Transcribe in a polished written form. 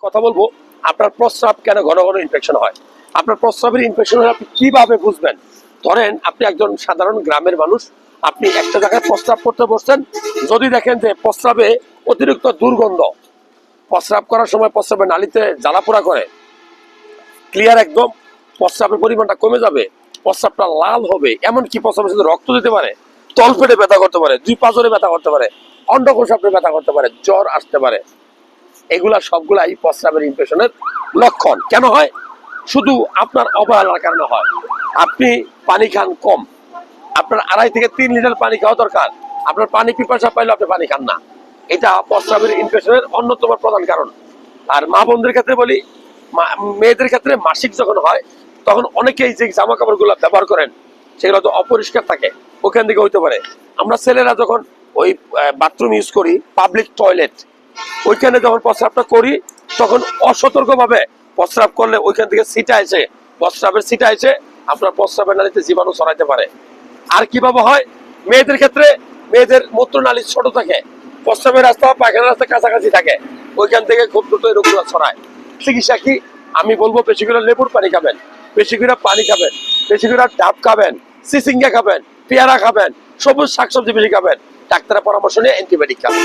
কথা বলবো আপনার প্রস্রাব কেন ঘন ঘন ইনফেকশন হয়। আপনার প্রস্রাবের ইনফেকশন হলে আপনি কিভাবে বুঝবেন? ধরেন আপনি একজন সাধারণ গ্রামের মানুষ, আপনি একটা জায়গায় প্রস্রাব করতে বসছেন, যদি দেখেন যে প্রস্রাবে অতিরিক্ত দুর্গন্ধ, প্রস্রাব করার সময় প্রস্রাবের নালীতে জ্বালাপোড়া করে, ক্লিয়ার একদম প্রস্রাবের পরিমাণটা কমে যাবে, প্রস্রাবটা লাল হবে, এমনকি প্রস্রাবের সাথে রক্ত দিতে পারে, তলপেটে ব্যথা করতে পারে, দুই পাঁজরে ব্যথা করতে পারে, অন্ডকোষে ব্যথা করতে পারে, জ্বর আসতে পারে, এগুলা সবগুলাই প্রস্রাবের ইনফেকশনের লক্ষণ। কেন হয়? শুধু আপনার অবহেলার কারণে হয়। আপনি পানি খান কম, আপনার 2.5 থেকে 3 লিটার পানি খাওয়া দরকার, আপনার পানি পিপাসা পাইলে আপনি পানি খান না, এটা প্রস্রাবের ইনফেকশনের অন্যতম প্রধান কারণ। আর মা বোনদের ক্ষেত্রে বলি, মেয়েদের ক্ষেত্রে মাসিক যখন হয় তখন অনেকেই যে জামা কাপড় গুলা ব্যবহার করেন সেগুলো তো অপরিষ্কার থাকে, ওখান থেকে হইতে পারে। আমরা ছেলেরা যখন ওই বাথরুম ইউজ করি, পাবলিক টয়লেট, ওইখানে যখন প্রস্রাবটা করি তখন অসতর্ক ভাবে প্রস্রাব করলে ওইখান থেকে সিটা এসে, প্রস্রাবের সিটা এসে আপনার প্রস্রাবের নালীতে জীবাণু ছড়াইতে পারে। আর কিভাবে হয়? মেয়েদের ক্ষেত্রে মেয়েদের মূত্রনালী ছোট থাকে, প্রস্রাবের রাস্তা পায়খানার রাস্তা কাছাকাছি থাকে, ওইখান থেকে খুব দ্রুত এই রোগগুলো ছড়ায়। চিকিৎসা কি? আমি বলবো বেশি করে লেবুর পানি খাবেন, বেশি করে পানি খাবেন, বেশি করে ডাব খাবেন, চিচিঙ্গা খাবেন, পেয়ারা খাবেন, সবুজ শাকসবজি বেশি খাবেন, ডাক্তারের পরামর্শ নিয়ে অ্যান্টিবায়োটিক খাবেন।